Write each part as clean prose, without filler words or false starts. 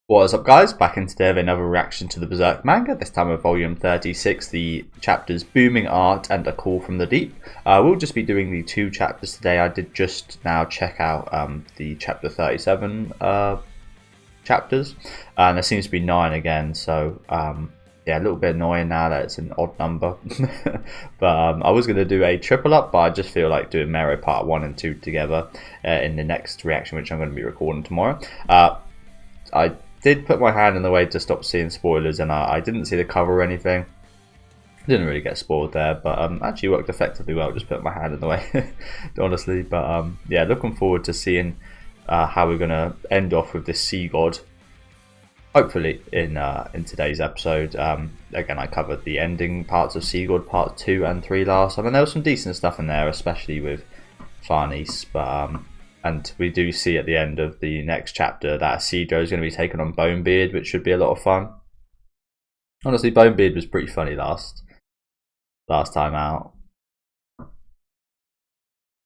What is up, guys? Back in today with another reaction to the Berserk manga, this time with volume 36, the chapters Booming Art and A Call from the Deep. We'll just be doing the two chapters today. I did just now check out the chapter 37 chapters, and there seems to be 9 again, so yeah, a little bit annoying now that it's an odd number. But I was going to do a triple up, but I just feel like doing Mero part 1 and 2 together in the next reaction, which I'm going to be recording tomorrow. I did put my hand in the way to stop seeing spoilers, and I didn't see the cover or anything. Didn't really get spoiled there, but actually worked effectively well, just putting my hand in the way, honestly. But yeah, looking forward to seeing how we're going to end off with this sea god, hopefully in today's episode. Again, I covered the ending parts of Sea God Part 2 and 3 last. I mean, there was some decent stuff in there, especially with Farnese, but and we do see at the end of the next chapter that Cedro is going to be taken on Bonebeard, which should be a lot of fun. Honestly, Bonebeard was pretty funny last time out.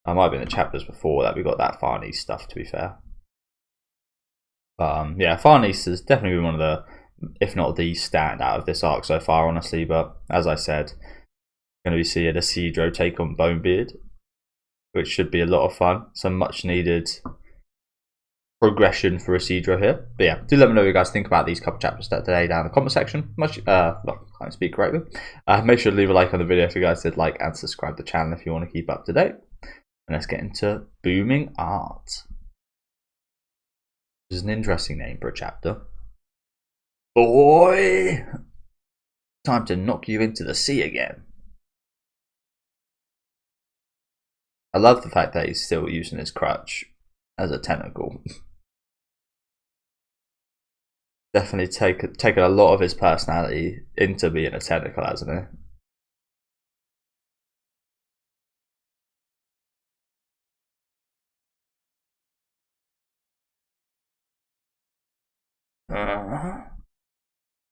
I might have been the chapters before that we got that Farnese stuff, to be fair. Yeah, Farnese has definitely been one of the, if not the standout of this arc so far, honestly. But as I said, going to be seeing a Cedro take on Bonebeard, which should be a lot of fun. Some much needed progression for Cedro here. But yeah, do let me know what you guys think about these couple chapters today down in the comment section. Can't speak correctly. Make sure to leave a like on the video if you guys did like, and subscribe to the channel if you want to keep up to date. And let's get into Booming Art. This is an interesting name for a chapter. Boy! Time to knock you into the sea again. I love the fact that he's still using his crutch as a tentacle. Definitely taken a lot of his personality into being a tentacle, hasn't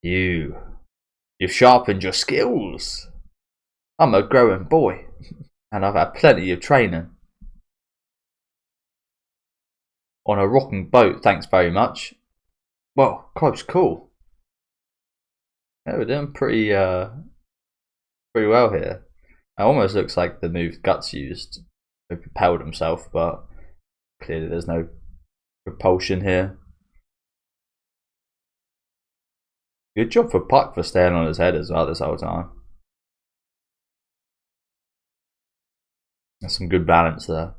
he? You've sharpened your skills. I'm a growing boy, and I've had plenty of training. On a rocking boat, thanks very much. Well, close call. Yeah, we're doing pretty well here. It almost looks like the move Guts used. He propelled himself, but clearly there's no propulsion here. Good job for Puck for staying on his head as well this whole time. That's some good balance there.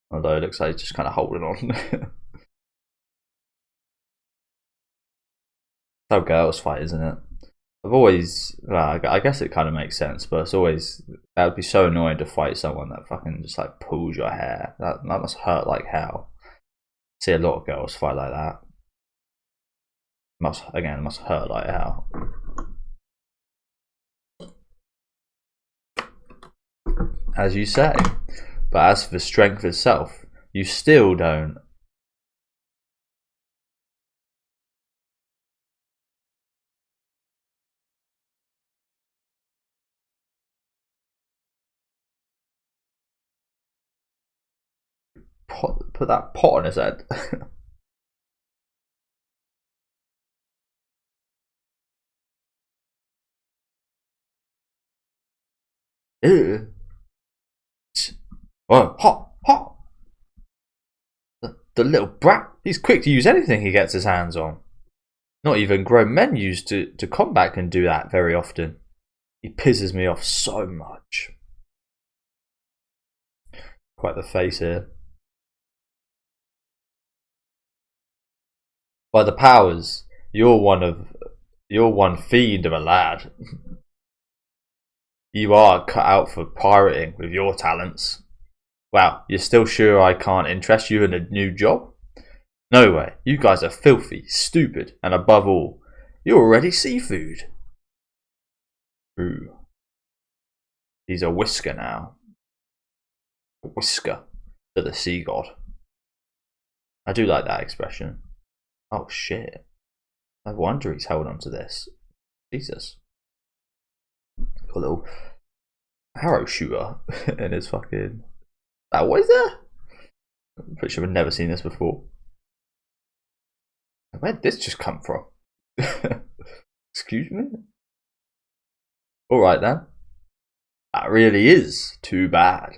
Although it looks like he's just kind of holding on. How girls fight, isn't it? I've always, well, I guess it kind of makes sense, but it's always, that would be so annoying to fight someone that fucking just like pulls your hair. That must hurt like hell. I see a lot of girls fight like that. Must hurt like hell. As you say. But as for strength itself, you still don't. Put that pot on his head. Ew. Oh, hot. The little brat. He's quick to use anything he gets his hands on. Not even grown men used to combat can do that very often. He pisses me off so much. Quite the face here. By the powers, you're one fiend of a lad. You are cut out for pirating with your talents. Wow, you're still sure I can't interest you in a new job? No way, you guys are filthy, stupid, and above all, you're already seafood. True. He's a whisker now. A whisker to the sea god. I do like that expression. Oh shit. No wonder he's held on to this. Jesus. Got a little arrow shooter in his fucking... What is that? I'm pretty sure I've never seen this before. Where'd this just come from? Excuse me? Alright then. That really is too bad.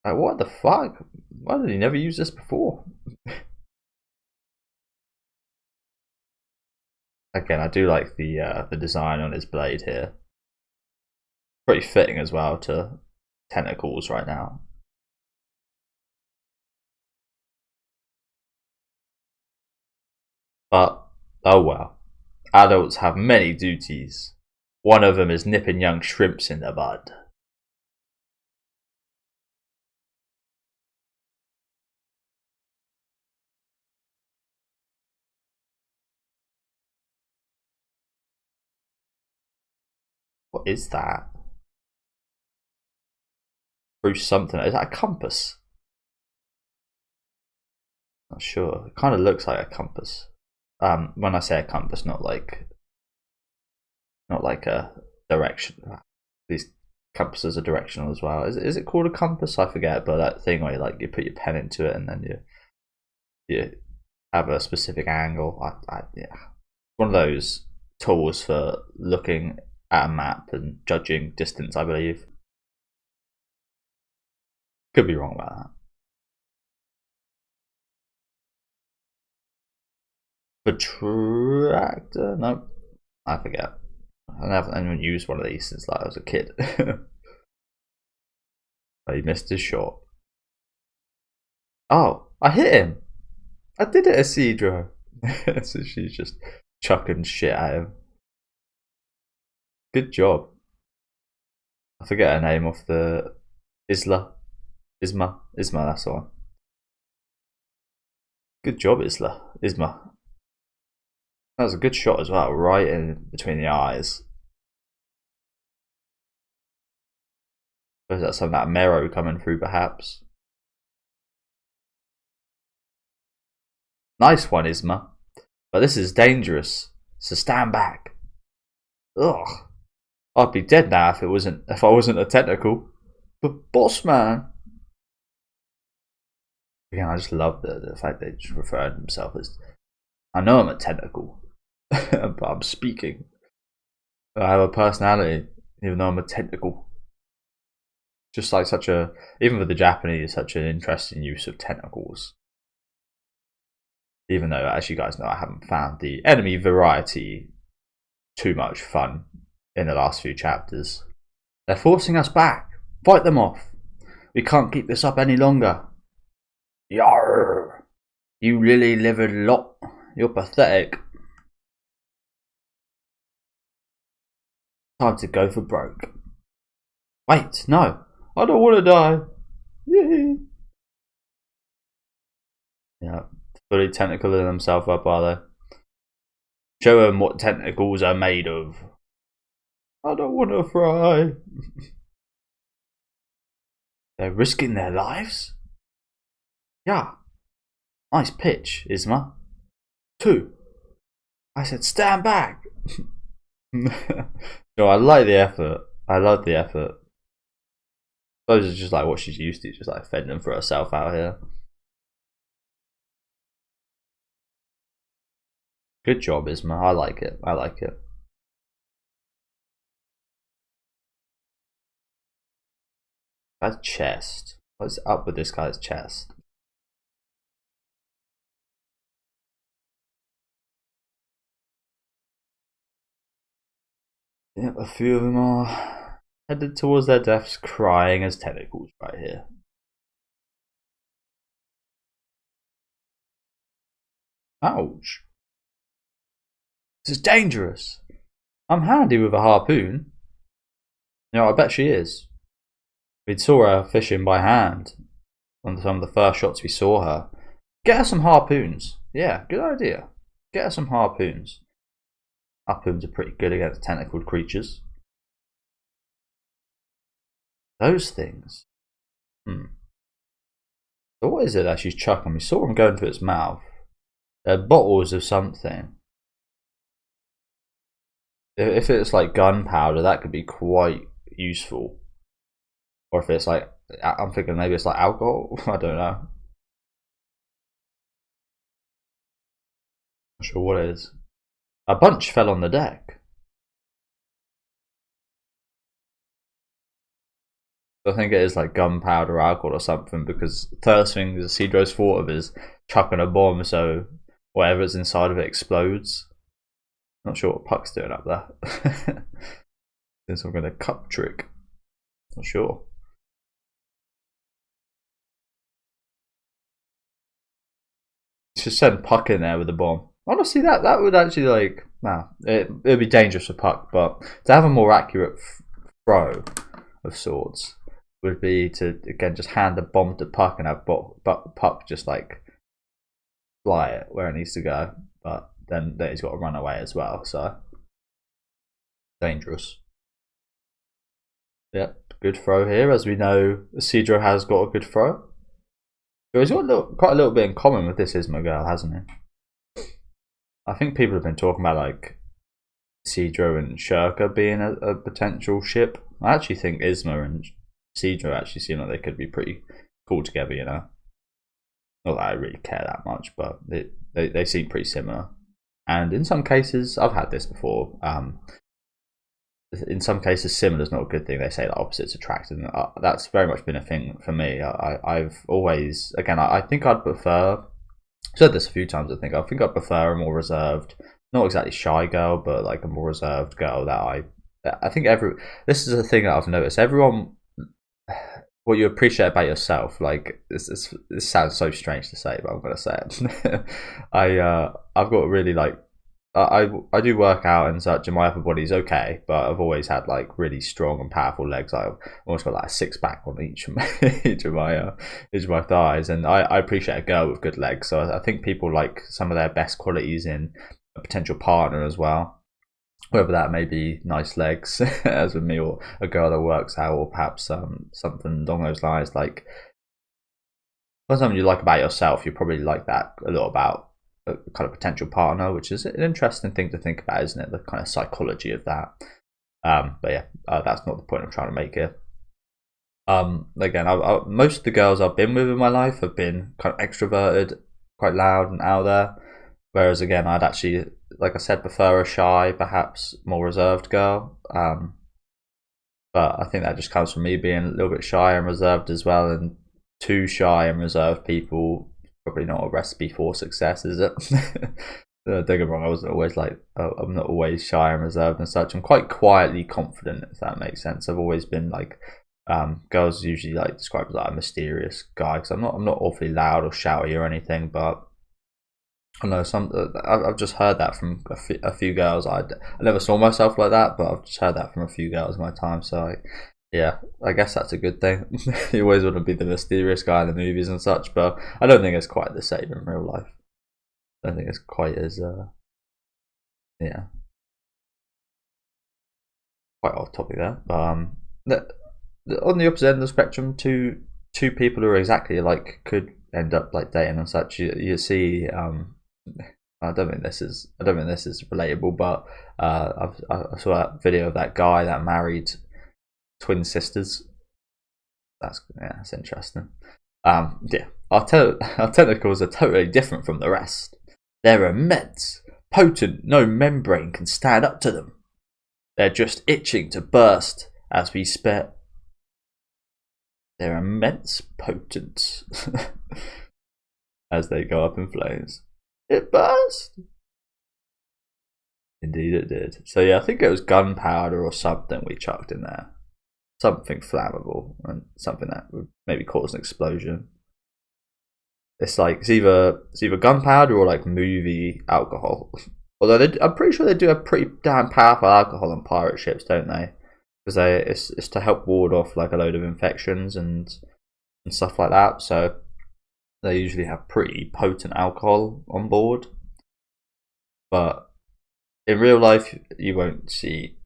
Like, what the fuck? Why did he never use this before? Again, I do like the design on his blade here. Pretty fitting as well to tentacles right now. But, oh well. Adults have many duties. One of them is nipping young shrimps in the bud. What is that? Proof something. Is that a compass? Not sure. It kind of looks like a compass. When I say a compass, not like a direction. These compasses are directional as well. Is it called a compass? I forget. But that thing where you put your pen into it and then you have a specific angle. Yeah, one of those tools for looking at a map and judging distance, I believe. Could be wrong about that. Protractor? No, I forget. I haven't anyone used one of these since I was a kid. But he missed his shot. Oh, I hit him. I did it, Isidro. So she's just chucking shit at him. Good job. I forget her name off the Isma, that's the one. Good job, Isma. That was a good shot as well, right in between the eyes. Is that some of that marrow coming through, perhaps? Nice one, Isma. But this is dangerous, so stand back. Ugh. I'd be dead now if I wasn't a tentacle. But boss man. Again, I just love the fact they just refer to himself as, I know I'm a tentacle, but I'm speaking. I have a personality, even though I'm a tentacle. Just like even with the Japanese, such an interesting use of tentacles. Even though, as you guys know, I haven't found the enemy variety too much fun in the last few chapters. They're forcing us back. Fight them off. We can't keep this up any longer. Yarr! You lily-livered lot. You're pathetic. Time to go for broke. Wait, no. I don't want to die. Yay. Yeah, fully tentacling themselves up, are they? Show them what tentacles are made of. I don't want to fry. They're risking their lives? Yeah. Nice pitch, Isma. 2. I said stand back. No, I like the effort. I love the effort. I suppose it's just like what she's used to, just like fending for herself out here. Good job, Isma. I like it. I like it. Guy's chest. What's up with this guy's chest? Yep, a few of them are headed towards their deaths, crying as tentacles right here. Ouch. This is dangerous. I'm handy with a harpoon. You know, I bet she is. We saw her fishing by hand on some of the first shots we saw her. Get her some harpoons. Yeah, good idea. Get her some harpoons. Harpoons are pretty good against tentacled creatures. Those things. So what is it that she's chucking? We saw them go into its mouth. They're bottles of something. If it's like gunpowder, that could be quite useful. Or if it's like, I'm thinking maybe it's like alcohol. I don't know. Not sure what it is. A bunch fell on the deck. I think it is like gunpowder, alcohol, or something. Because the first thing Isidro's thought of is chucking a bomb, so whatever's inside of it explodes. Not sure what Puck's doing up there. There's some kind of cup trick. Not sure. Just send Puck in there with a bomb. Honestly, that would actually like, nah, it'd be dangerous for Puck, but to have a more accurate throw of sorts would be to again just hand the bomb to Puck and have Puck just like fly it where it needs to go, but then he's got to run away as well, so dangerous. Yep, good throw here, as we know Isidro has got a good throw. So he's got quite a little bit in common with this Isma girl, hasn't he? I think people have been talking about like Isidro and Shirka being a potential ship. I actually think Isma and Isidro actually seem like they could be pretty cool together, you know. Not that I really care that much, but they seem pretty similar. And in some cases, I've had this before. In some cases, similar is not a good thing. They say that opposites attract, and that's very much been a thing for me. I've always, again, I think I'd prefer. I've said this a few times. I think I'd prefer a more reserved, not exactly shy girl, but like a more reserved girl. I think this is a thing that I've noticed. Everyone, what you appreciate about yourself, like this sounds so strange to say, but I'm gonna say it. I've got really like. I do work out and such, and my upper body's okay, but I've always had like really strong and powerful legs. I've almost got like a six pack on each of my thighs, and I appreciate a girl with good legs. So I think people like some of their best qualities in a potential partner as well, whether that may be nice legs, as with me, or a girl that works out, or perhaps something along those lines. Like something you like about yourself, you probably like that a lot about a kind of potential partner, which is an interesting thing to think about, isn't it? The kind of psychology of that. But yeah, that's not the point I'm trying to make here. Again, most of the girls I've been with in my life have been kind of extroverted, quite loud and out there. Whereas again, I'd actually, like I said, prefer a shy, perhaps more reserved girl. But I think that just comes from me being a little bit shy and reserved as well, and too shy and reserved people probably not a recipe for success, is it? Don't get me wrong, I wasn't always like, I'm not always shy and reserved and such. I'm quite quietly confident, if that makes sense. I've always been like, girls usually like described as like a mysterious guy, because I'm not awfully loud or shouty or anything, but I don't know, I've just heard that from a few girls. I never saw myself like that, but I've just heard that from a few girls in my time, so yeah, I guess that's a good thing. You always want to be the mysterious guy in the movies and such, but I don't think it's quite the same in real life. I don't think it's quite as, yeah, quite off topic there. But on the opposite end of the spectrum, two people who are exactly alike could end up like dating and such. You see, I don't think this is relatable, but I saw that video of that guy that married twin sisters. That's interesting. Yeah, our tentacles are totally different from the rest. They're immense, potent. No membrane can stand up to them. They're just itching to burst as we spit. They're immense, potent, as they go up in flames. It burst. Indeed, it did. So yeah, I think it was gunpowder or something we chucked in there. Something flammable and something that would maybe cause an explosion. It's like it's either gunpowder or like movie alcohol. Although I'm pretty sure they do have pretty damn powerful alcohol on pirate ships, don't they? Because it's to help ward off like a load of infections and stuff like that. So they usually have pretty potent alcohol on board. But in real life, you won't see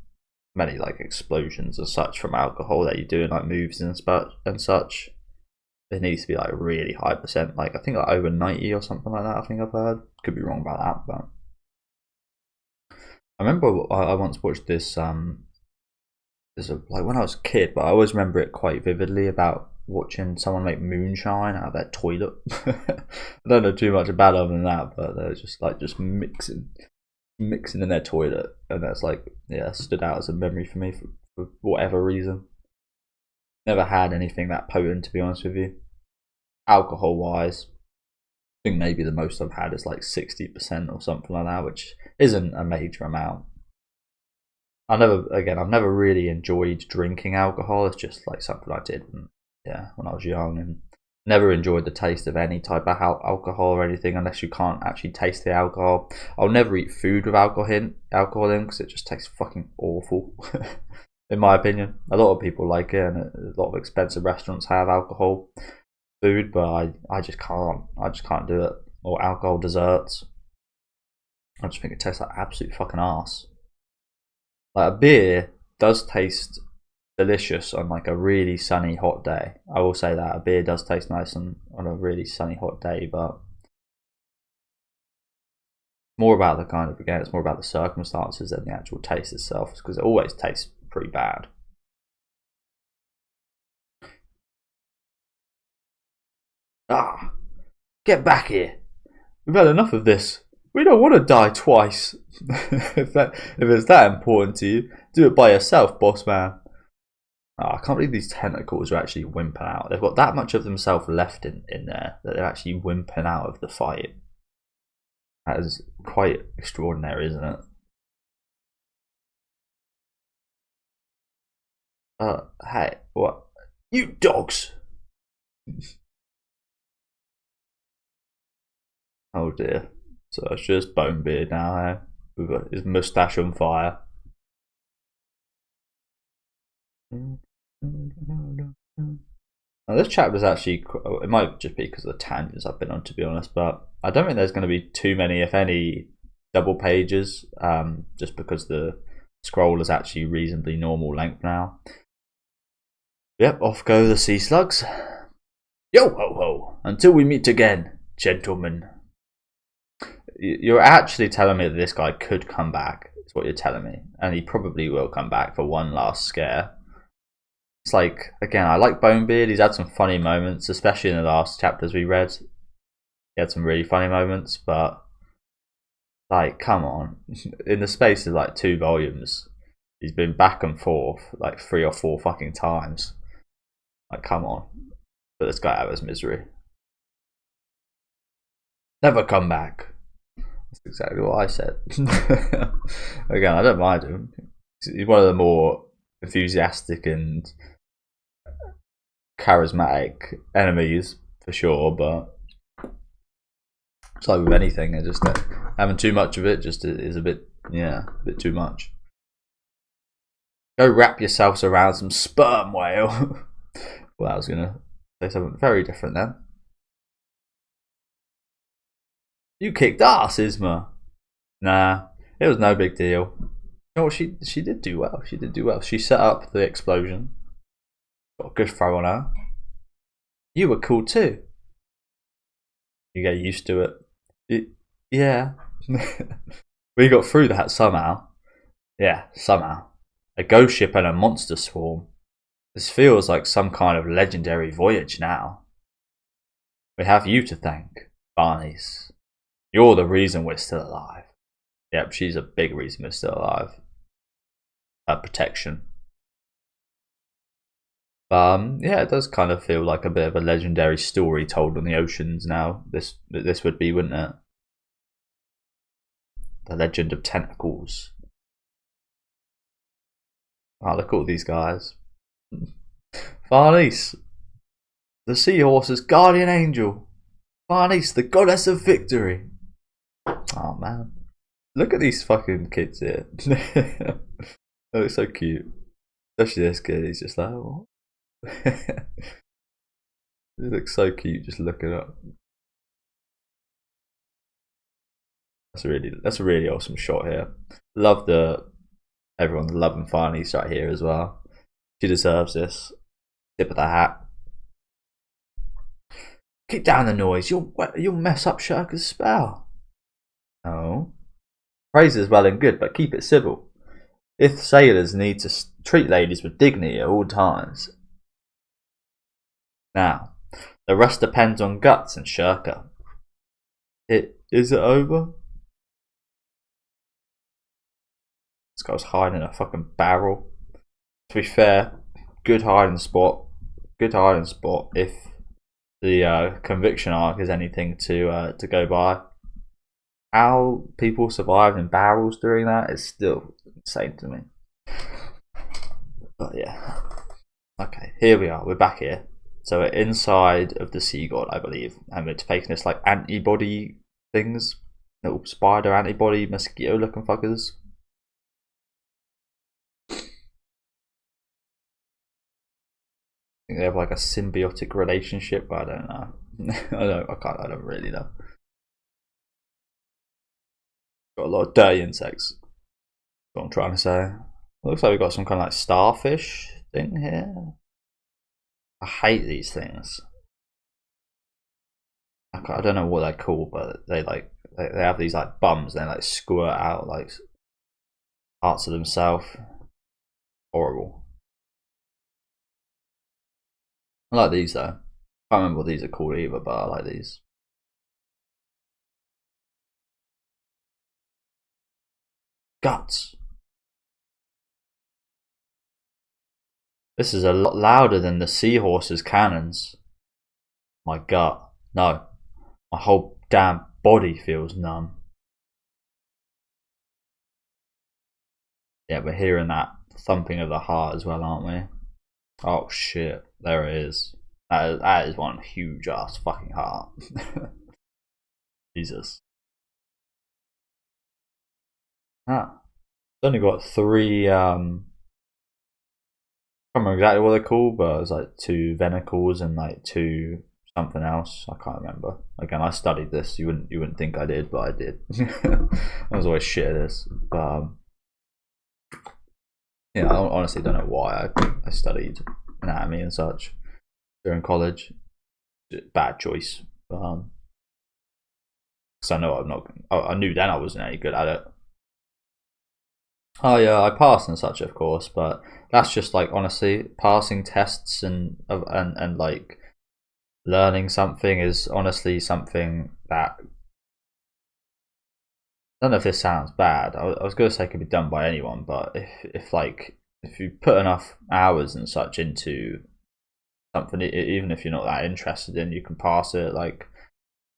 many like explosions as such from alcohol that you do in like movies and such. It needs to be like really high percent, like I think like over 90 or something like that. I think I've heard. Could be wrong about that, but I remember I once watched this like when I was a kid, but I always remember it quite vividly about watching someone make moonshine out of their toilet. I don't know too much about it other than that, but they're just mixing in their toilet, and that's like, yeah, stood out as a memory for me for whatever reason. Never had anything that potent, to be honest with you. Alcohol wise, I think maybe the most I've had is like 60% or something like that, which isn't a major amount. I've never really enjoyed drinking alcohol. It's just like something I did when I was young, and never enjoyed the taste of any type of alcohol or anything unless you can't actually taste the alcohol. I'll never eat food with alcohol in because it just tastes fucking awful. In my opinion, a lot of people like it, and a lot of expensive restaurants have alcohol food, but I just can't do it. Or alcohol desserts. I just think it tastes like absolute fucking arse. Like, a beer does taste delicious on like a really sunny hot day. I will say that a beer does taste nice on a really sunny hot day, but more about it's more about the circumstances than the actual taste itself, because it always tastes pretty bad. Ah, get back here. We've had enough of this. We don't want to die twice. if it's that important to you, do it by yourself, boss man. Oh, I can't believe these tentacles are actually wimping out. They've got that much of themselves left in there that they're actually wimping out of the fight. That is quite extraordinary, isn't it? Hey, what? You dogs! Oh dear. So it's just Bonebeard now, eh? We've got his moustache on fire. Now this chapter's actually, it might just be because of the tangents I've been on, to be honest, but I don't think there's going to be too many, if any, double pages, just because the scroll is actually reasonably normal length now. Yep, off go the sea slugs. Yo ho ho, until we meet again, gentlemen. You're actually telling me that this guy could come back, is what you're telling me, and he probably will come back for one last scare. It's like, again, I like Bonebeard. He's had some funny moments, especially in the last chapters we read. He had some really funny moments, but like, come on. In the space of like 2 volumes, he's been back and forth like 3 or 4 fucking times. Like, come on. But this guy out of his misery. Never come back. That's exactly what I said. Again, I don't mind him. He's one of the more enthusiastic and charismatic enemies for sure, but it's like with anything, it's just having too much of it just is a bit too much. Go wrap yourselves around some sperm whale. Well, I was gonna say something very different then. You kicked ass, Isma. Nah, it was no big deal. You know what, she did do well. She did do well. She set up the explosion. Got a good throw on her. You were cool too. You get used to it. Yeah. We got through that somehow. Yeah, somehow. A ghost ship and a monster swarm. This feels like some kind of legendary voyage now. We have you to thank, Barneys. You're the reason we're still alive. Yep, she's a big reason we're still alive. Her protection. Yeah, it does kind of feel like a bit of a legendary story told on the oceans now. This would be, wouldn't it? The legend of tentacles. Oh, look at all these guys. Farnese, the seahorse's guardian angel. Farnese, the goddess of victory. Oh man, look at these fucking kids here. They look so cute. Especially this kid, he's just like, what? He looks so cute just looking up. That's a really awesome shot here. Love everyone's loving Farnese right here as well. She deserves this. Tip of the hat. Keep down the noise. You'll mess up Shirka's spell. Oh. Praise is well and good, but keep it civil. If sailors need to treat ladies with dignity at all times. Now, the rest depends on Guts and Shirka. Is it over? This guy's hiding in a fucking barrel. To be fair, good hiding spot. Good hiding spot if the conviction arc is anything to go by. How people survived in barrels during that is still insane to me. But yeah. Okay, here we are. We're back here. So we're inside of the sea god, I believe, and we're taking this like antibody things, little spider antibody mosquito looking fuckers. I think they have like a symbiotic relationship, but I don't know. I don't really know. Got a lot of dirty insects. That's what I'm trying to say. It looks like we've got some kind of like starfish thing here. I hate these things. I don't know what they're called, but they have these like bums and they like squirt out like parts of themselves. Horrible. I like these though. I can't remember what these are called either, but I like these. Guts. This is a lot louder than the seahorse's cannons. My gut. No. My whole damn body feels numb. Yeah, we're hearing that thumping of the heart as well, aren't we? Oh shit. There it is. That is one huge ass fucking heart. Jesus. Ah. It's only got 3 I can't remember exactly what they're called, but it's like 2 venicles and like 2 something else. I can't remember. Again, I studied this. You wouldn't think I did, but I did. I was always shit at this. But yeah, I honestly don't know why I studied anatomy and such during college. Bad choice. Because I know I'm not. I knew then I wasn't any good at it. Oh yeah, I passed and such, of course, but that's just like honestly passing tests and like learning something is honestly something that I don't know if this sounds bad. I was going to say it could be done by anyone, but if you put enough hours and such into something, even if you're not that interested in, you can pass it. Like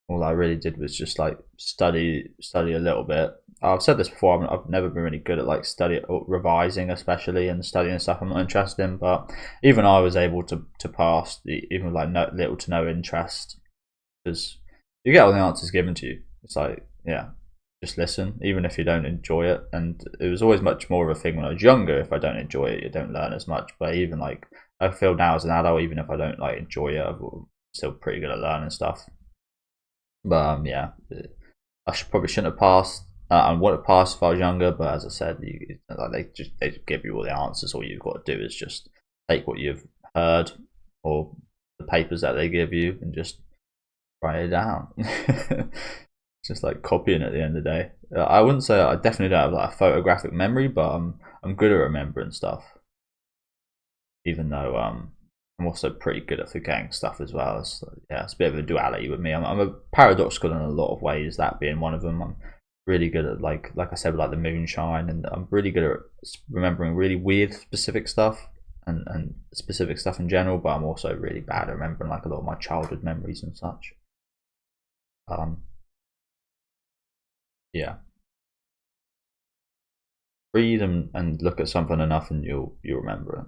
all I really did was just like study a little bit. I've said this before. I've never been really good at like revising, especially and studying stuff I'm not interested in. But even I was able to pass even with like little to no interest, because you get all the answers given to you. It's like, yeah, just listen, even if you don't enjoy it. And it was always much more of a thing when I was younger. If I don't enjoy it, you don't learn as much. But even like I feel now as an adult, even if I don't like enjoy it, I'm still pretty good at learning stuff. But yeah, I probably shouldn't have passed. I would have passed if I was younger, but as I said, they just give you all the answers. All you've got to do is just take what you've heard or the papers that they give you and just write it down. Just like copying at the end of the day. I wouldn't say I definitely don't have like a photographic memory, but I'm good at remembering stuff. Even though I'm also pretty good at forgetting stuff as well. So, yeah, it's a bit of a duality with me. I'm a paradoxical in a lot of ways, that being one of them. I'm really good at like I said, with like the moonshine, and I'm really good at remembering really weird specific stuff and specific stuff in general, but I'm also really bad at remembering like a lot of my childhood memories and such. Yeah. Read and look at something enough and you'll remember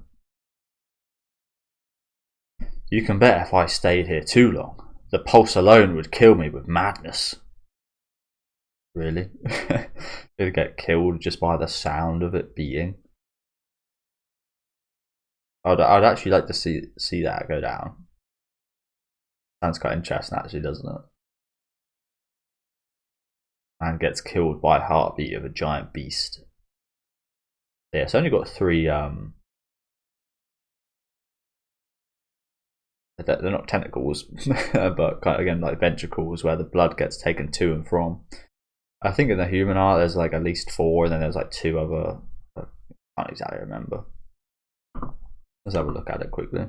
it. You can bet if I stayed here too long, the pulse alone would kill me with madness. Really? You'd get killed just by the sound of it beating. I'd actually like to see that go down. Sounds quite interesting actually, doesn't it? Man gets killed by heartbeat of a giant beast. Yeah, it's only got 3 they're not tentacles, but kind of, again, like ventricles where the blood gets taken to and from. I think in the human art there's like at least 4, and then there's like 2 other. I can't exactly remember. Let's have a look at it quickly.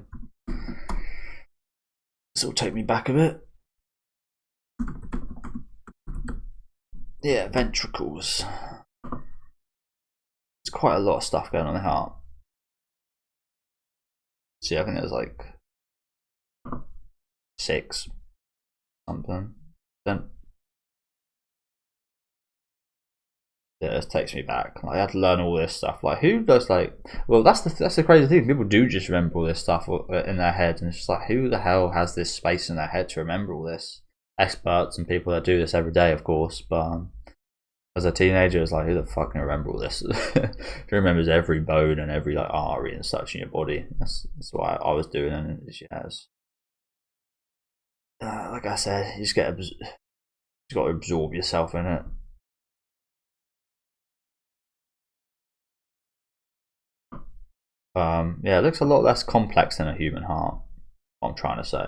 This will take me back a bit. Yeah, ventricles. There's quite a lot of stuff going on in the heart. See, I think there's like 6 something. Then yeah, this takes me back. Like, I had to learn all this stuff. Like, who does like? Well, that's the crazy thing. People do just remember all this stuff in their head, and it's just like, who the hell has this space in their head to remember all this? Experts and people that do this every day, of course. But as a teenager, it's like, who the fuck can remember all this? Who remembers every bone and every like artery and such in your body? That's what I was doing, and she has. Like I said, you just got to absorb yourself in it. Yeah, it looks a lot less complex than a human heart. What I'm trying to say.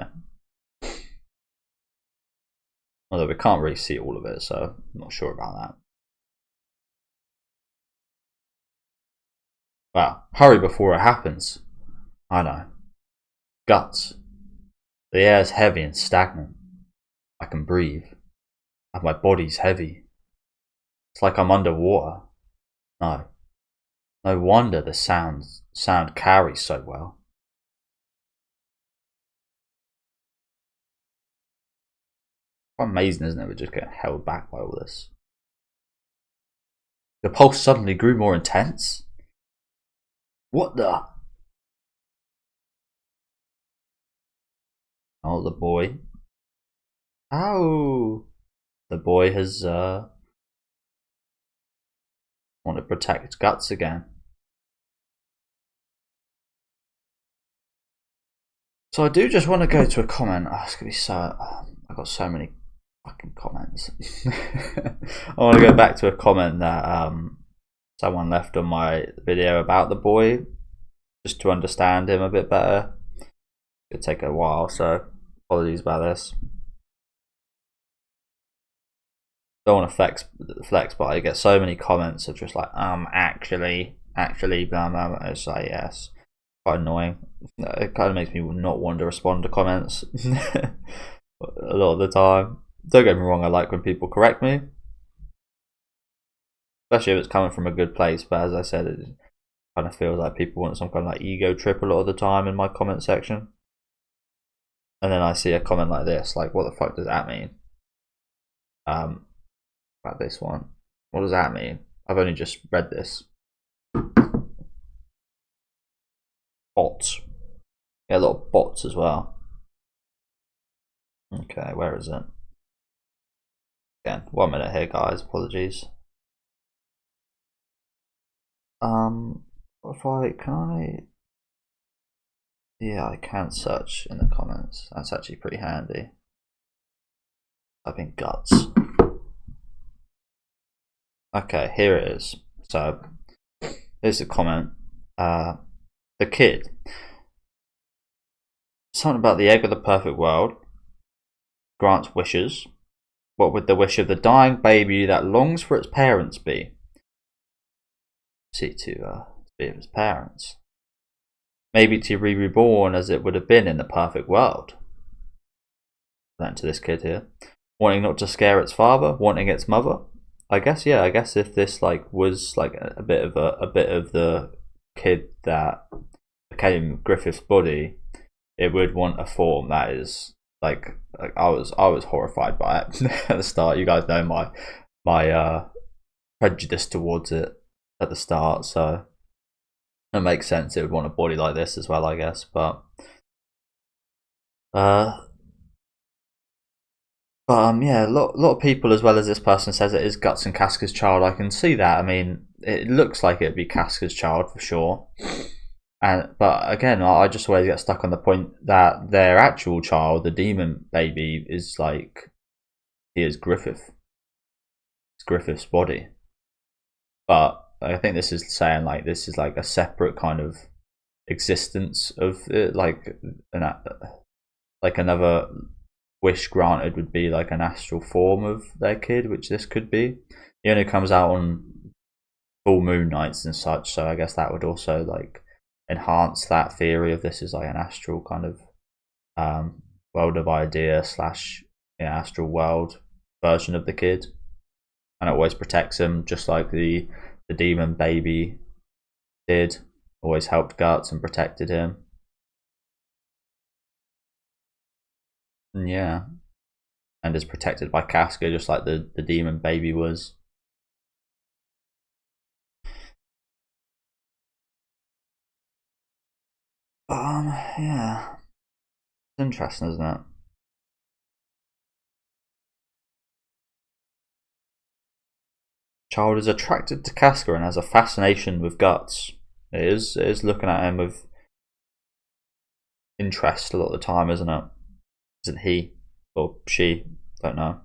Although we can't really see all of it, so I'm not sure about that. Wow, hurry before it happens. I know. Guts. The air's heavy and stagnant. I can breathe. And my body's heavy. It's like I'm underwater. No. No wonder the sound carries so well. Quite amazing, isn't it? We're just getting held back by all this. The pulse suddenly grew more intense. What the? Oh, the boy. Ow! The boy has want to protect Guts again. So I do just want to go to a comment. Oh, it's gonna be so. I've got so many fucking comments. I want to go back to a comment that someone left on my video about the boy, just to understand him a bit better. It'll take a while, so apologies about this. Don't want to flex, but I get so many comments of just like actually blah blah blah. It's like, yes, quite annoying. It kind of makes me not want to respond to comments a lot of the time. Don't get me wrong, I like when people correct me, especially if it's coming from a good place. But as I said, it kind of feels like people want some kind of like ego trip a lot of the time in my comment section. And then I see a comment like this, like, what the fuck does that mean? About this one, what does that mean? I've only just read this. Bots. Yeah, a lot of bots as well. Okay, where is it? Again, 1 minute here, guys. Apologies. Yeah, I can search in the comments. That's actually pretty handy. Type in Guts. Okay, here it is. So here's a comment. The kid. Something about the egg of the perfect world. Grants wishes. What would the wish of the dying baby that longs for its parents be? See, to be of its parents. Maybe to be reborn as it would have been in the perfect world. Then to this kid here. Wanting not to scare its father, wanting its mother. I guess, yeah, I guess if this like was like a bit of the kid that became Griffith's body, it would want a form that is like I was horrified by it at the start. You guys know my prejudice towards it at the start, so it makes sense it would want a body like this as well, I guess. But yeah, a lot of people, as well as this person, says it is Guts and Casca's child. I can see that. I mean, it looks like it'd be Casca's child for sure. But again, I just always get stuck on the point that their actual child, the demon baby, is like, he is Griffith. It's Griffith's body. But I think this is saying like this is like a separate kind of existence of it, like another wish granted would be like an astral form of their kid, which this could be. He only comes out on full moon nights and such, so I guess that would also like enhance that theory of this is like an astral kind of world of idea slash astral world version of the kid, and it always protects him, just like the demon baby did. Always helped Guts and protected him. And yeah, and is protected by Casca, just like the demon baby was. Yeah, it's interesting, isn't it? Child is attracted to Casca and has a fascination with Guts. It is looking at him with interest a lot of the time, isn't it? Isn't he or she? Don't know.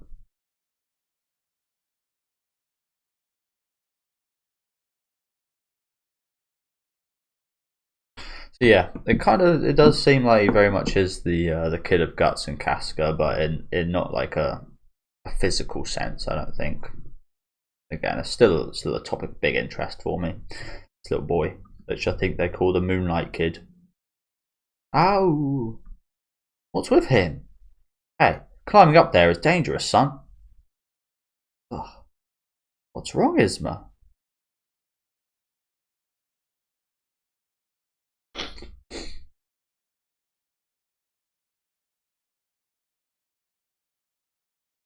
So yeah, it does seem like he very much is the kid of Guts and Casca, but in not like a physical sense. I don't think. Again, it's still a topic of big interest for me. This little boy, which I think they call the Moonlight Kid. Oh, what's with him? Hey, climbing up there is dangerous, son. Ugh. What's wrong, Isma?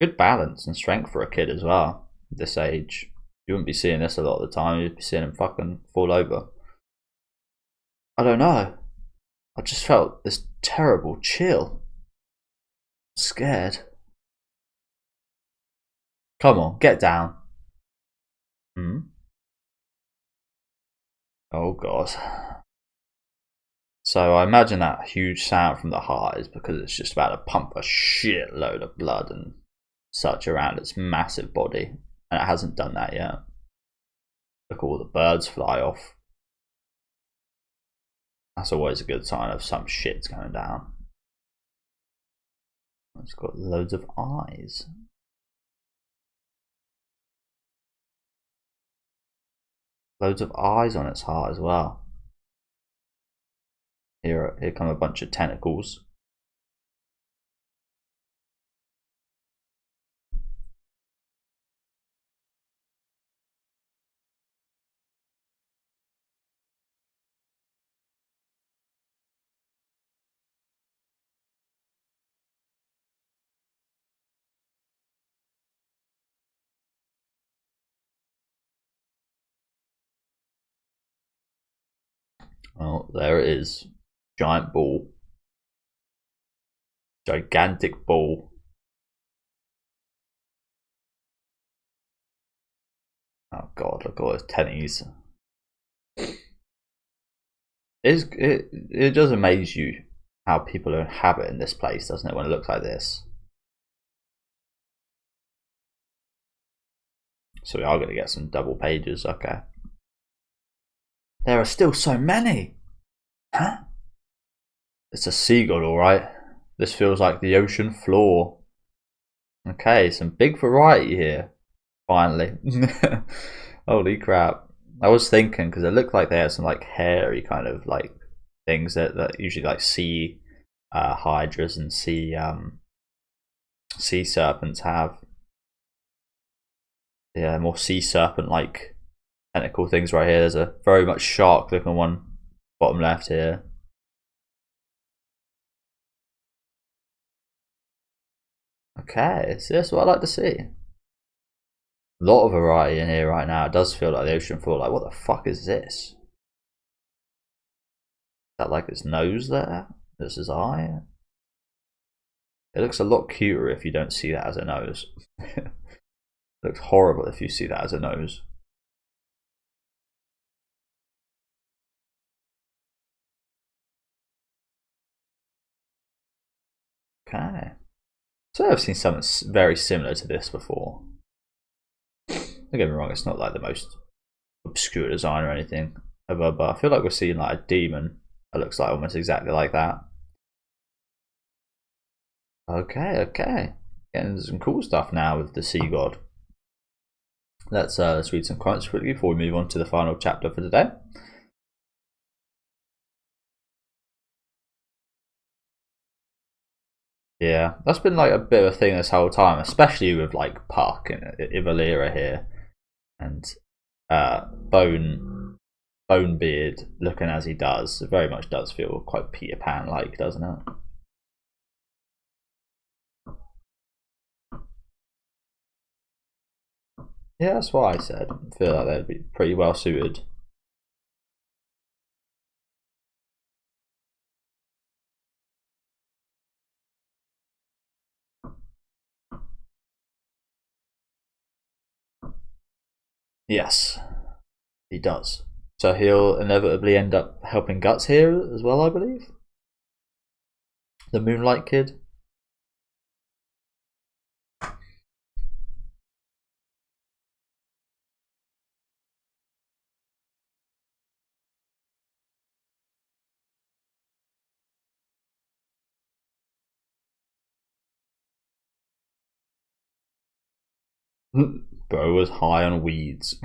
Good balance and strength for a kid as well. At this age, you wouldn't be seeing this a lot of the time. You'd be seeing him fucking fall over. I don't know. I just felt this terrible chill. I'm scared. Come on, get down. Oh god. So I imagine that huge sound from the heart is because it's just about to pump a shitload of blood and such around its massive body, and it hasn't done that yet. Look, all the birds fly off. That's always a good sign of some shit's going down. It's got loads of eyes. Loads of eyes on its heart as well. Here come a bunch of tentacles. Oh, there it is. Giant ball. Gigantic ball. Oh god, look at all those tennies. It does amaze you how people inhabit in this place, doesn't it, when it looks like this? So we are going to get some double pages, okay. There are still so many! Huh? It's a seagull, alright. This feels like the ocean floor. Okay, some big variety here. Finally. Holy crap. I was thinking, because it looked like they had some like hairy kind of like things that usually like sea hydras and sea serpents have. Yeah, more sea serpent like tentacle things right here. There's a very much shark looking one bottom left here. Okay, so that's what I like to see. A lot of variety in here right now. It does feel like the ocean floor. Like, what the fuck is this? Is that like its nose there? This is eye? It looks a lot cuter if you don't see that as a nose. It looks horrible if you see that as a nose. Okay. So I've seen something very similar to this before. Don't get me wrong, it's not like the most obscure design or anything, but I feel like we're seeing like a demon that looks like almost exactly like that. Okay. Getting some cool stuff now with the sea god. Let's read some comments quickly before we move on to the final chapter for today. Yeah, that's been like a bit of a thing this whole time, especially with like Puck and Ivalera here, and Bonebeard looking as he does. It very much does feel quite Peter Pan like, doesn't it? Yeah, that's what I said. I feel like they'd be pretty well suited. Yes, he does. So he'll inevitably end up helping Guts here as well, I believe. The Moonlight Kid. Bro was high on weeds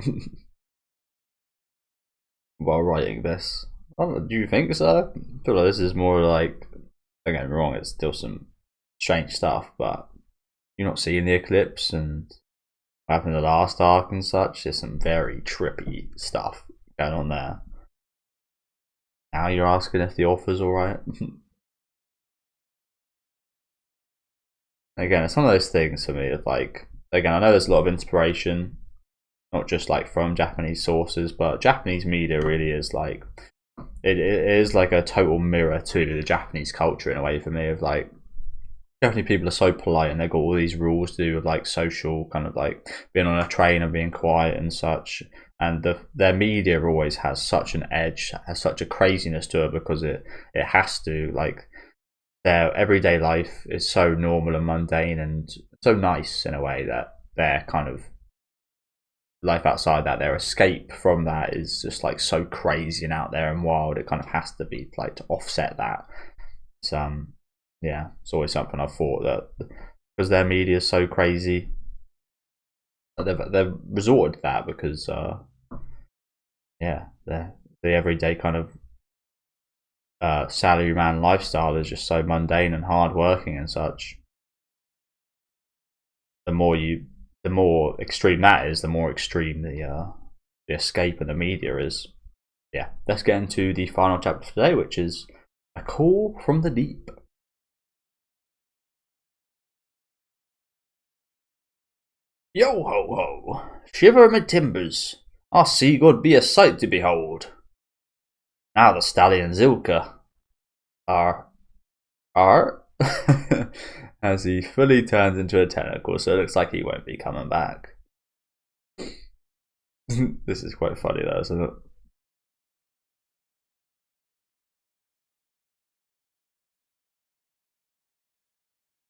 while writing this. Do you think so? I feel like this is more like, don't get me wrong, it's still some strange stuff, but you're not seeing the eclipse and what happened in the last arc and such. There's some very trippy stuff going on there. Now you're asking if the author's alright. Again, it's one of those things for me of like, again, I know there's a lot of inspiration, not just like from Japanese sources, but Japanese media really is like, it is like a total mirror to the Japanese culture in a way for me, of like, Japanese people are so polite and they've got all these rules to do with like social, kind of like being on a train and being quiet and such, and their media always has such an edge, has such a craziness to it, because it has to, like, their everyday life is so normal and mundane and so nice in a way that their kind of life outside that, their escape from that, is just like so crazy and out there and wild. It kind of has to be like to offset that. So yeah, it's always something I've thought, that because their media is so crazy, they've resorted to that because yeah, the everyday kind of salaryman lifestyle is just so mundane and hard working and such. The more extreme that is, the more extreme the escape and the media is. Yeah, let's get into the final chapter for today, which is A Call from the Deep. Yo ho ho, shiver my timbers, our sea god be a sight to behold. Now the stallion Zilka are as he fully turns into a tentacle, so it looks like he won't be coming back. This is quite funny though, isn't it?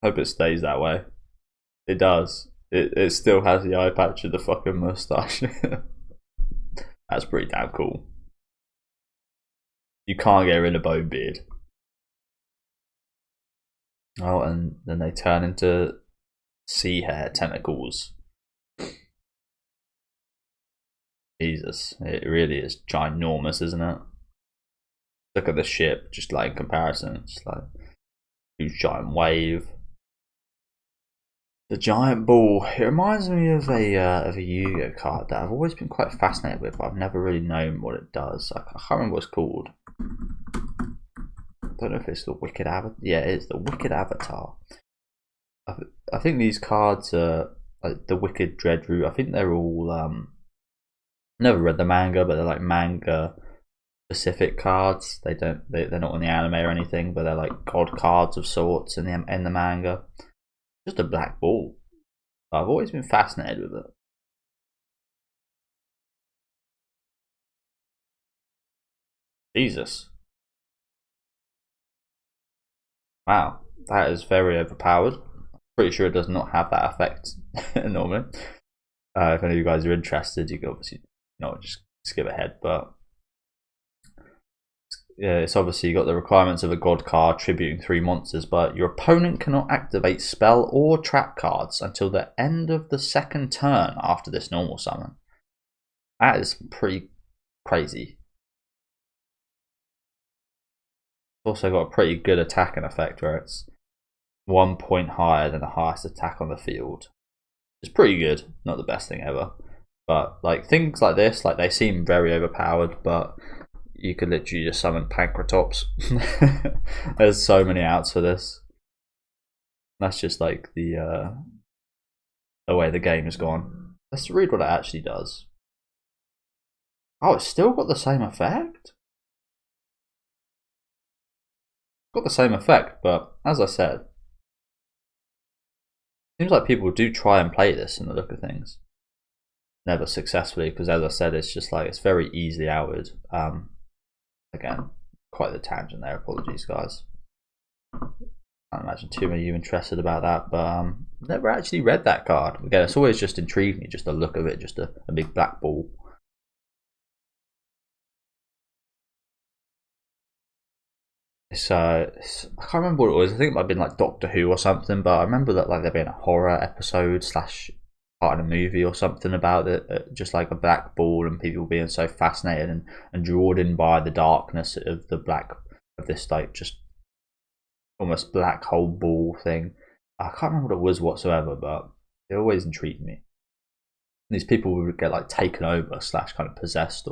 Hope it stays that way. It does. It still has the eye patch and the fucking moustache. That's pretty damn cool. You can't get rid of bone beard. Oh, and then they turn into sea hair tentacles. Jesus, it really is ginormous, isn't it? Look at the ship, just like in comparison, it's like huge giant wave. The giant ball. It reminds me of a Yu-Gi-Oh card that I've always been quite fascinated with, but I've never really known what it does. I can't remember what it's called. I don't know if it's the Wicked Avatar. Yeah, it's the Wicked Avatar. I think these cards are like the Wicked Dreadroot. I think they're all never read the manga, but they're like manga specific cards. They're not in the anime or anything, but they're like god cards of sorts in the manga. Just a black ball. I've always been fascinated with it. Jesus. Wow, that is very overpowered. Pretty sure it does not have that effect normally. If any of you guys are interested, you can obviously just skip ahead, but yeah, it's obviously got the requirements of a god card tributing 3 monsters, but your opponent cannot activate spell or trap cards until the end of the second turn after this normal summon. That is pretty crazy. It's also got a pretty good attacking effect where it's 1 point higher than the highest attack on the field. It's pretty good. Not the best thing ever, but like things like this, like they seem very overpowered, but you could literally just summon Pancratops. There's so many outs for this. That's just like the way the game has gone. Let's read what it actually does. Oh, it's still got the same effect? Got the same effect, but as I said, seems like people do try and play this in the look of things. Never successfully, because as I said, it's just like, it's very easily outed. Again, quite the tangent there, apologies guys. Can't imagine too many of you interested about that, but never actually read that card. Again, it's always just intrigued me, just the look of it, just a big black ball. I can't remember what it was. I think it might have been like Doctor Who or something, but I remember that like there being a horror episode slash part of a movie or something about it, just like a black ball, and people being so fascinated and drawn in by the darkness of this like just almost black hole ball thing. I can't remember what it was whatsoever, but it always intrigued me. These people would get like taken over slash kind of possessed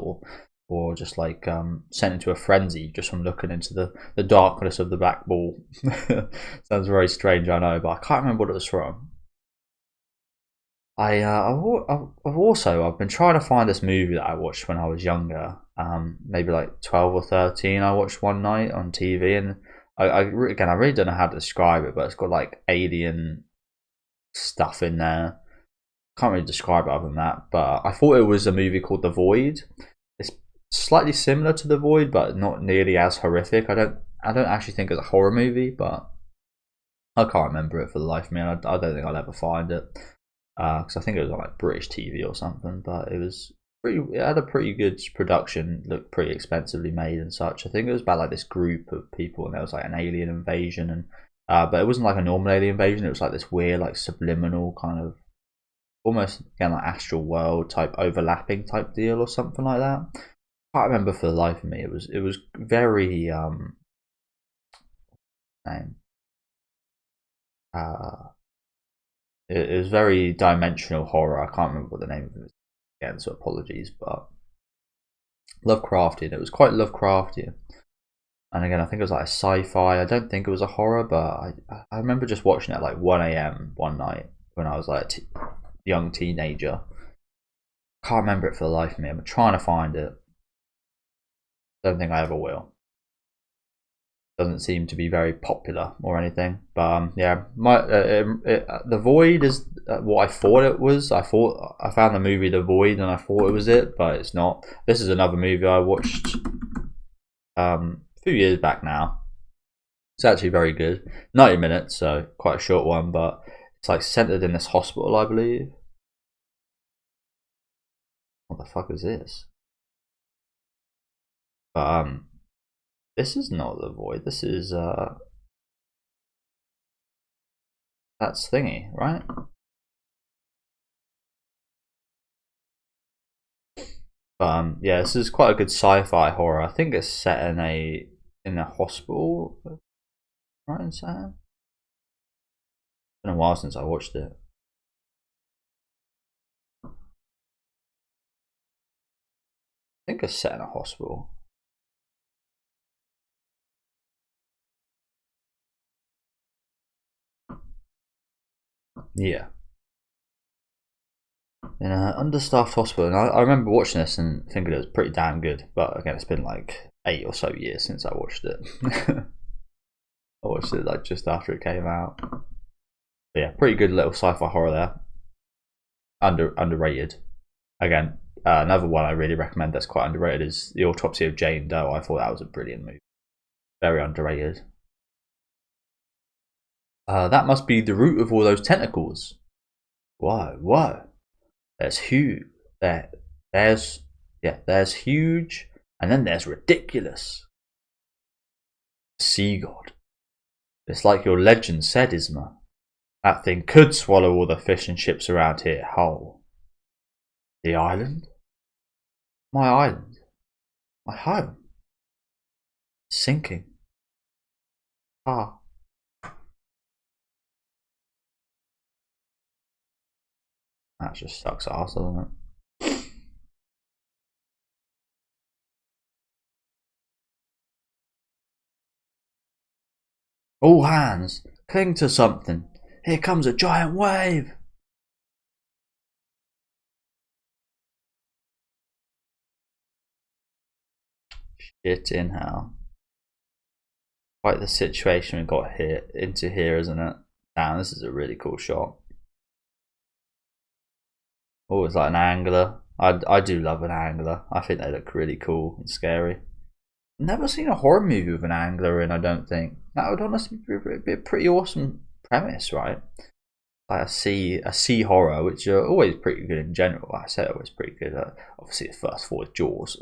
or just like sent into a frenzy just from looking into the darkness of the black ball. Sounds very strange, I know, but I can't remember what it was from. I've been trying to find this movie that I watched when I was younger, maybe like 12 or 13. I watched one night on TV, and I really don't know how to describe it, but it's got like alien stuff in there. Can't really describe it other than that, but I thought it was a movie called The Void. It's slightly similar to The Void, but not nearly as horrific. I don't actually think it's a horror movie, but I can't remember it for the life of me, and I don't think I'll ever find it, because I think it was on like British TV or something. But it had a pretty good production, looked pretty expensively made and such. I think it was about like this group of people, and there was like an alien invasion, and but it wasn't like a normal alien invasion. It was like this weird, like subliminal kind of, almost again like astral world type overlapping type deal or something like that. I can't remember for the life of me. It was very name. It was very dimensional horror. I can't remember what the name of it was again, so apologies, but Lovecraftian. It was quite Lovecraftian. And again, I think it was like a sci-fi. I don't think it was a horror, but I remember just watching it at like 1 AM one night when I was like young teenager. Can't remember it for the life of me. I'm trying to find it. Don't think I ever will. Doesn't seem to be very popular or anything. But yeah, The Void is what I thought it was. I found the movie The Void and I thought it was it, but it's not. This is another movie I watched a few years back now. It's actually very good. 90 minutes, so quite a short one, but it's like centered in this hospital, I believe. What the fuck is this? But this is not The Void. This is that's Thingy, right? But yeah, this is quite a good sci-fi horror. I think it's set in a hospital, right? In Sam. It's been a while since I watched it. I think it's set in a hospital. Yeah. In an understaffed hospital. And I remember watching this and thinking it was pretty damn good. But again, it's been like 8 or so years since I watched it. I watched it like just after it came out. But yeah, pretty good little sci-fi horror there. Underrated. Again, another one I really recommend that's quite underrated is The Autopsy of Jane Doe. I thought that was a brilliant movie. Very underrated. That must be the root of all those tentacles. Whoa. There's huge. There's huge, and then there's ridiculous. Sea God. It's like your legend said, Isma. That thing could swallow all the fish and chips around here whole. The island? My island? My home? Sinking. Ah. That just sucks ass, doesn't it? All hands, cling to something. Here comes a giant wave. Shit in hell. Quite the situation we got here into here, isn't it? Damn, this is a really cool shot. Always like an angler. I do love an angler. I think they look really cool and scary. Never seen a horror movie with an angler in, I don't think. That would honestly be a pretty awesome premise, right? Like a sea horror, which are always pretty good in general. Like I said, always pretty good. Obviously, the first four is Jaws.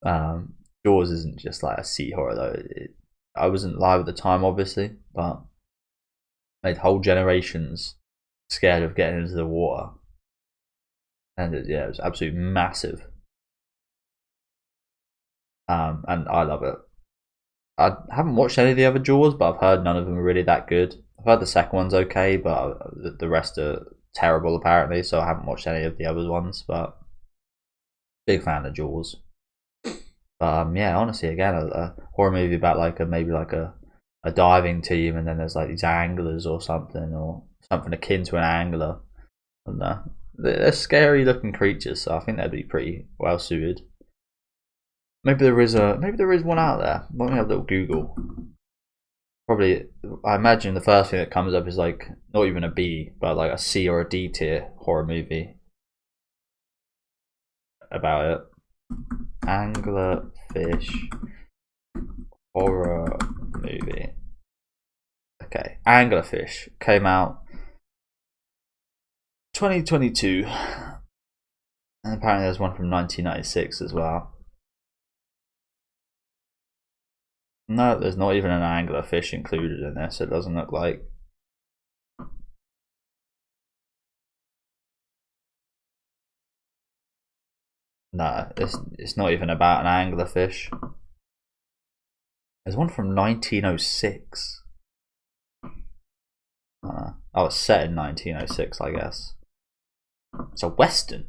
Jaws isn't just like a sea horror though. I wasn't live at the time, obviously, but made whole generations scared of getting into the water. And it was absolutely massive. And I love it. I haven't watched any of the other Jaws, but I've heard none of them are really that good. I've heard the second one's okay, but the rest are terrible apparently, so I haven't watched any of the other ones, but big fan of Jaws. Yeah, honestly, again, a horror movie about maybe a diving team, and then there's like these anglers or something akin to an angler. And they're scary looking creatures, so I think that'd be pretty well suited. Maybe there is one out there. Let me have a little Google. Probably, I imagine the first thing that comes up is like not even a B, but like a C or a D tier horror movie about it. Anglerfish horror movie. Okay, Anglerfish came out 2022, and apparently there's one from 1996 as well. No, there's not even an anglerfish included in this. It doesn't look like. No, it's not even about an anglerfish. There's one from 1906. Oh, it's set in 1906, I guess. It's a western.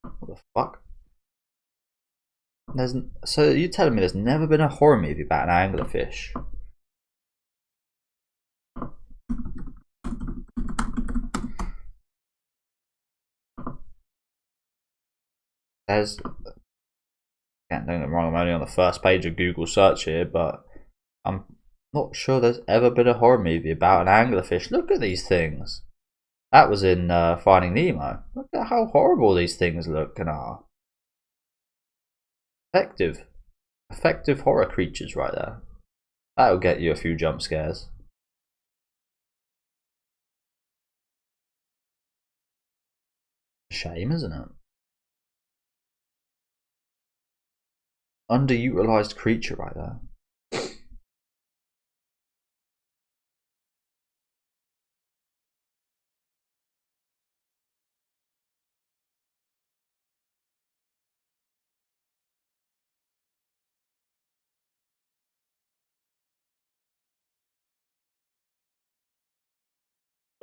What the fuck? So you're telling me there's never been a horror movie about an anglerfish? Don't get me wrong, I'm only on the first page of Google search here, but I'm not sure there's ever been a horror movie about an anglerfish. Look at these things. That was in Finding Nemo. Look at how horrible these things look and are. Effective horror creatures right there. That'll get you a few jump scares. Shame, isn't it? Underutilized creature right there.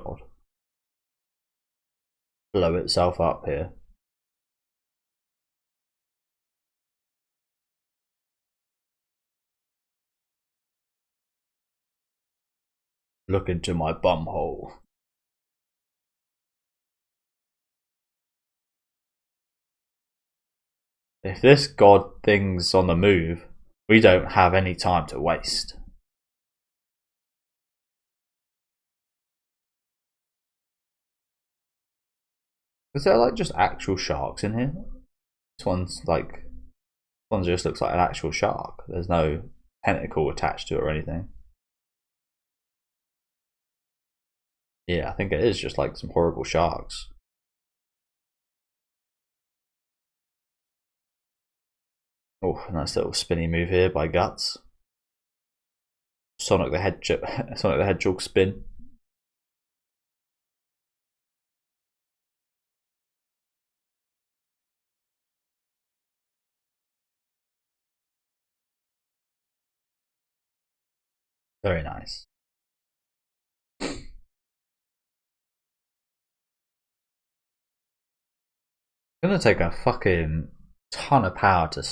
God. Blow itself up here. Look into my bum hole. If this god thing's on the move, we don't have any time to waste. Is there like just actual sharks in here? This one just looks like an actual shark. There's no tentacle attached to it or anything. Yeah, I think it is just like some horrible sharks. Oh, nice little spinny move here by Guts. Sonic the Hedgehog spin. Very nice. gonna take a fucking ton of power to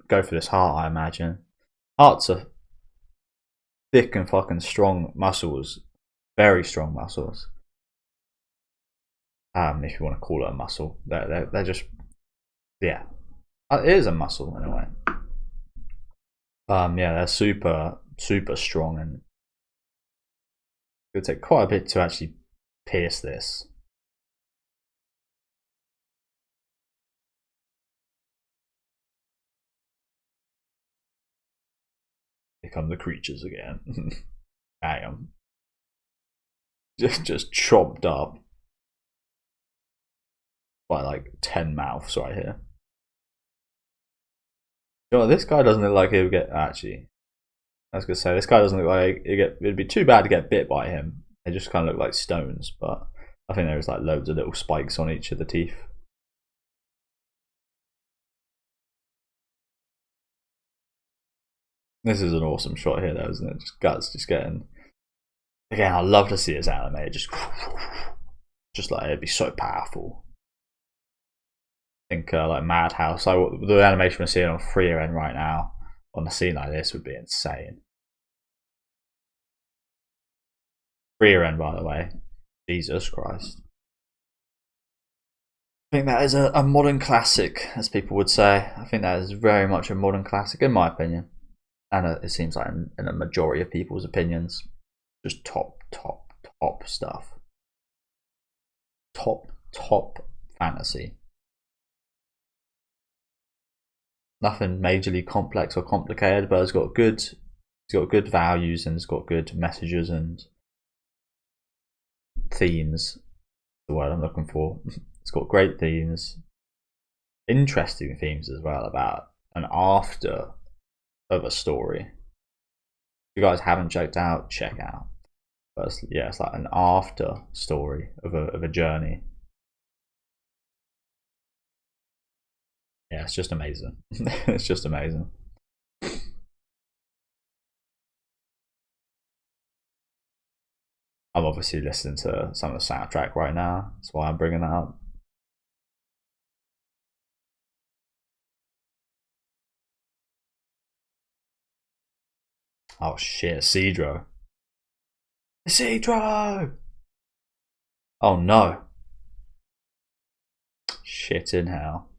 go for this heart, I imagine. Hearts are thick and fucking strong muscles. Very strong muscles. If you want to call it a muscle. They're just, yeah. It is a muscle in a way. Yeah, they're super strong, and it'll take quite a bit to actually pierce this. Here come the creatures again. Bam. Just chopped up by like 10 mouths right here. You know, this guy doesn't look like he'll get, actually, I was gonna say, this guy doesn't look like it'd be too bad to get bit by him. They just kind of look like stones, but I think there's like loads of little spikes on each of the teeth. This is an awesome shot here though, isn't it? Just guts just getting, again, I'd love to see this anime just like, it'd be so powerful. I think like Madhouse, like the animation we're seeing on Freer End right now on a scene like this would be insane. Freer End, by the way, Jesus Christ. I think that is a modern classic, as people would say. I think that is very much a modern classic, in my opinion, and it seems like in a majority of people's opinions. Just top stuff. Top fantasy. Nothing majorly complex or complicated, but it's got good values, and it's got good messages and themes. The word I'm looking for. It's got great themes, interesting themes as well, about an after of a story. If you guys haven't checked out, check out. But it's like an after story of a journey. Yeah, it's just amazing. It's just amazing. I'm obviously listening to some of the soundtrack right now. That's why I'm bringing that up. Oh shit, Cedro. Cedro! Oh no. Shit in hell.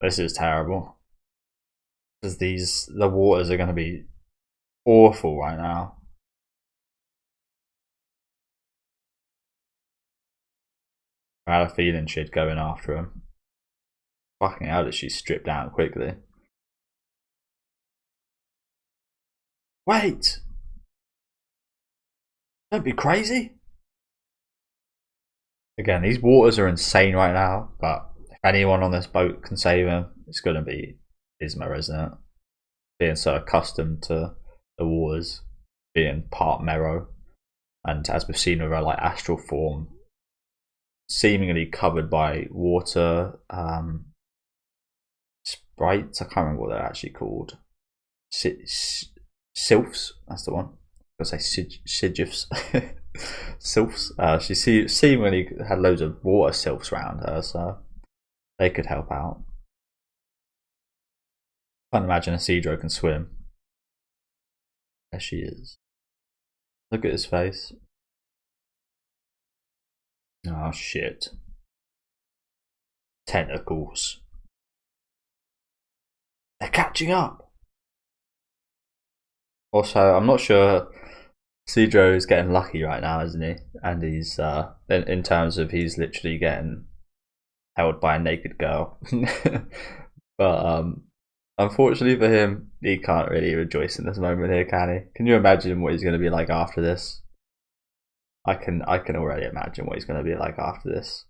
This is terrible. Because the waters are going to be awful right now. I had a feeling she'd go in after him. Fucking hell, did she strip down quickly? Wait! Don't be crazy! Again, these waters are insane right now, but if anyone on this boat can save him, it's going to be Isma, isn't it? Being so accustomed to the waters, being part Mero, and as we've seen with her like astral form, seemingly covered by water sprites. I can't remember what they're actually called. Sylphs, that's the one. I was going to say Sigifs. Sylphs. She seemingly had loads of water sylphs around her, so they could help out. Can't imagine a Cedro can swim. There she is. Look at his face. Oh shit. Tentacles. They're catching up. Also, I'm not sure. Cedro is getting lucky right now, isn't he? And he's in terms of he's literally getting held by a naked girl. But unfortunately for him, he can't really rejoice in this moment here, can he? Can you imagine what he's going to be like after this? I can already imagine what he's going to be like after this.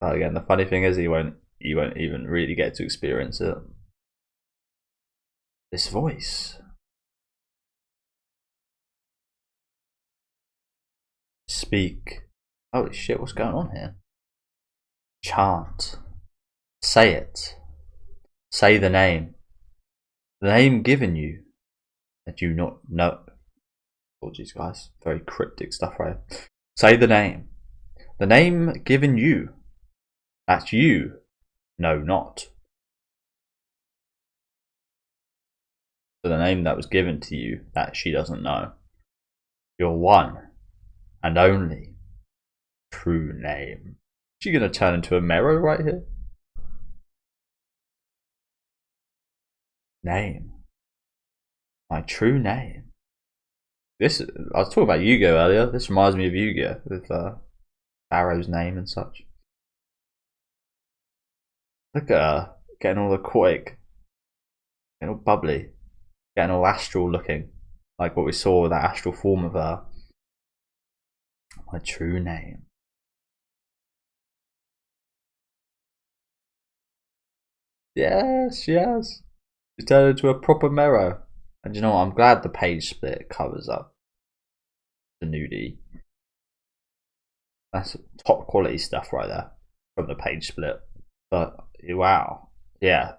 But again, the funny thing is he won't even really get to experience it. This voice. Speak. Holy shit, what's going on here? Chant. Say it. Say the name. The name given you that you not know. Apologies, guys. Very cryptic stuff, right? Say the name. The name given you. That you know not. So the name that was given to you that she doesn't know. Your one and only true name. Is she gonna turn into a Mero right here? Name. My true name. This, I was talking about Yu-Gi-Oh earlier. This reminds me of Yu-Gi-Oh with Pharaoh's name and such. Look at her getting all aquatic, getting all bubbly, getting all astral looking, like what we saw with that astral form of her. My true name. Yes, she has. She turned into a proper Mero. And you know what? I'm glad the page split covers up the nudie. That's top quality stuff right there from the page split. But wow, yeah.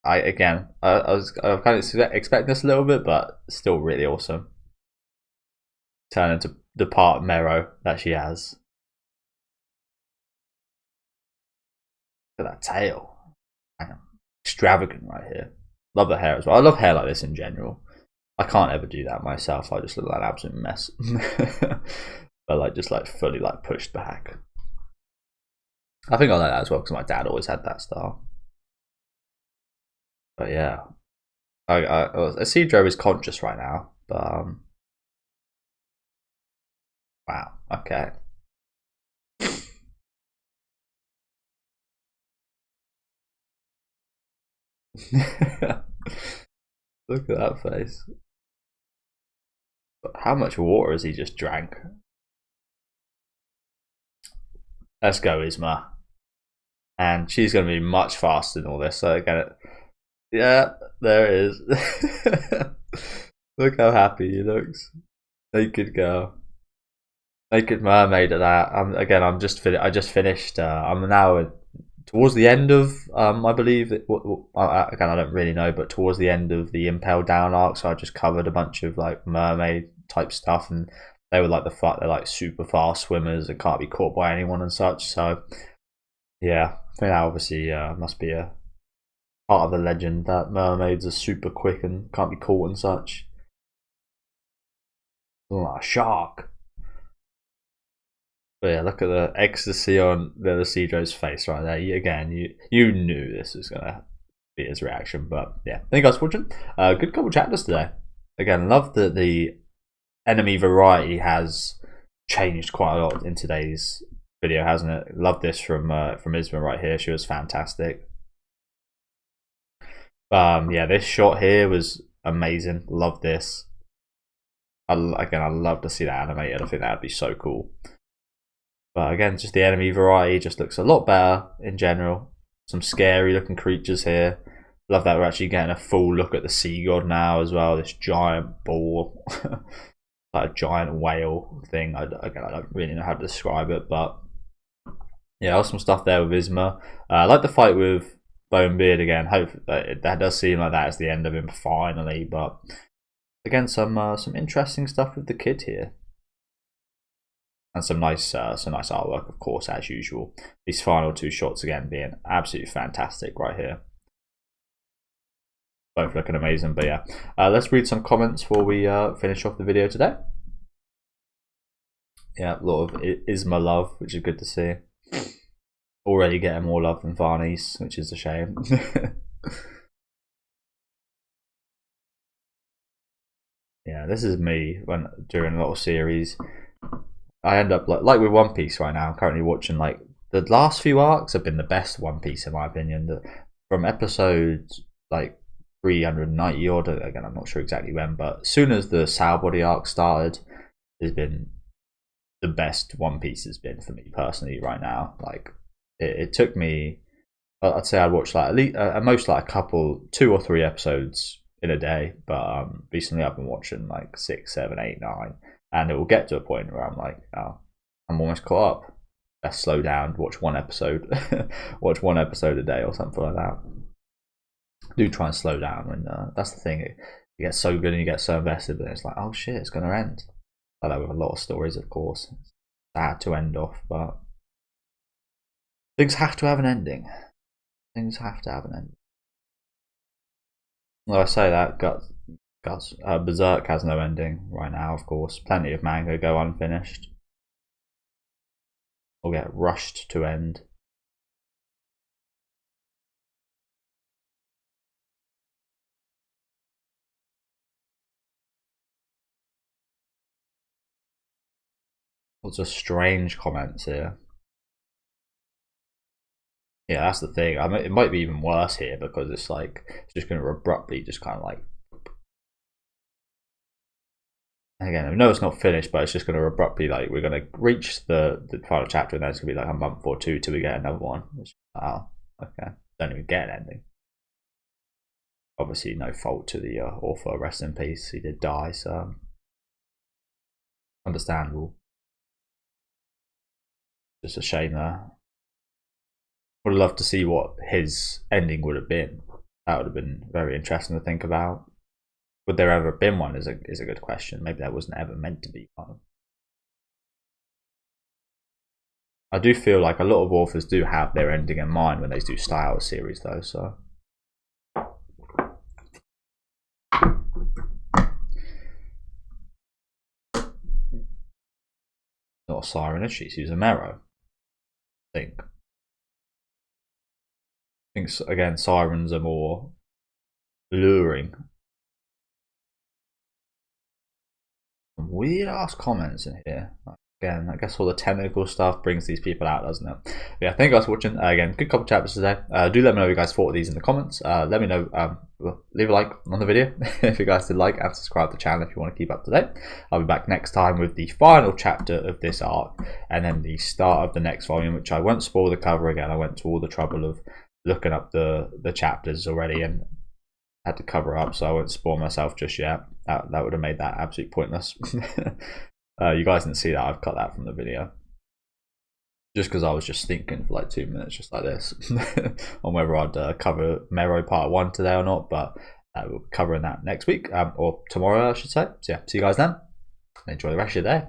I was kind of expecting this a little bit, but still really awesome. Turn into the part Mero that she has. Look at that tail. Extravagant right here. Love the hair as well. I love hair like this in general. I can't ever do that myself. I just look like an absolute mess. But like just like fully like pushed back. I think I like that as well because my dad always had that style. But yeah, Isidro is conscious right now. But wow, okay. Look at that face. But how much water has he just drank? Let's go, Isma. And she's going to be much faster than all this. So again, yeah, there it is. Look how happy he looks. Naked girl. Naked mermaid at that. I just finished. I'm now towards the end of, I believe, again, I don't really know, but towards the end of the Impel Down arc, so I just covered a bunch of like mermaid type stuff, and they were like they're like super fast swimmers and can't be caught by anyone and such. So yeah, I think that obviously must be a part of the legend that mermaids are super quick and can't be caught and such. Like a shark. But yeah, look at the ecstasy on the Isidro's face right there. You knew this was gonna be his reaction. But yeah, thank you guys for watching. Good couple chapters today. Again, love that the enemy variety has changed quite a lot in today's video, hasn't it? Love this from Isma right here. She was fantastic. Yeah, this shot here was amazing. Love this. Again, I'd love to see that animated. I think that would be so cool. But again, just the enemy variety just looks a lot better in general. Some scary looking creatures here. Love that we're actually getting a full look at the sea god now as well. This giant ball, like a giant whale thing. I don't really know how to describe it, but yeah, awesome stuff there with Isma. I like the fight with Bonebeard again. Hope that does seem like that is the end of him finally. But again, some interesting stuff with the kid here. And some nice artwork, of course, as usual. These final two shots again being absolutely fantastic right here. Both looking amazing, but yeah. Let's read some comments before we finish off the video today. Yeah, a lot of Isma love, which is good to see. Already getting more love than Varnice, which is a shame. Yeah, this is me when during a lot of series. I end up like with One Piece right now. I'm currently watching like the last few arcs have been the best One Piece in my opinion. From episodes like 390 odd, again I'm not sure exactly when, but as soon as the Saobody arc started, has been the best One Piece has been for me personally right now. Like it took me, I'd say I'd watch like at least at most like a couple, 2 or 3 episodes in a day, but recently I've been watching like 6, 7, 8, 9. And it will get to a point where I'm like, oh, I'm almost caught up. Let's slow down, watch one episode, watch one episode a day or something like that. Do try and slow down when that's the thing. You get so good and you get so invested, but it's like, oh shit, it's gonna end. Like that with a lot of stories, of course. It's sad to end off, but things have to have an ending. Things have to have an ending. Well, I say that, Berserk has no ending right now, of course. Plenty of manga go unfinished or get rushed to end. Lots of strange comments here. Yeah, that's the thing. I mean, it might be even worse here because it's like it's just going to abruptly just kind of like. Again, I know it's not finished, but it's just going to abruptly like we're going to reach the final chapter, and then it's going to be like a month or two till we get another one. Oh, okay. Don't even get an ending. Obviously, no fault to the author. Rest in peace. He did die, so understandable. Just a shame there. Would have loved to see what his ending would have been. That would have been very interesting to think about. Would there ever have been one is a good question. Maybe there wasn't ever meant to be one. I do feel like a lot of authors do have their ending in mind when they do style a series though, so. Not a siren, is she? She's a Mero. I think. I think, again, sirens are more luring. Some weird ass comments in here. Again, I guess all the technical stuff brings these people out, doesn't it? But yeah, thank you guys for watching. Again, good couple chapters today. Do let me know what you guys thought of these in the comments. Let me know, leave a like on the video if you guys did like, and subscribe to the channel if you want to keep up to date. I'll be back next time with the final chapter of this arc, and then the start of the next volume, which I won't spoil the cover again. I went to all the trouble of looking up the chapters already and had to cover up, so I won't spoil myself just yet. That would have made that absolutely pointless. You guys didn't see that. I've cut that from the video just because I was just thinking for like 2 minutes just like this on whether I'd cover Mero part 1 today or not, but we'll be covering that next week or tomorrow I should say. So yeah, see you guys then. Enjoy the rest of your day.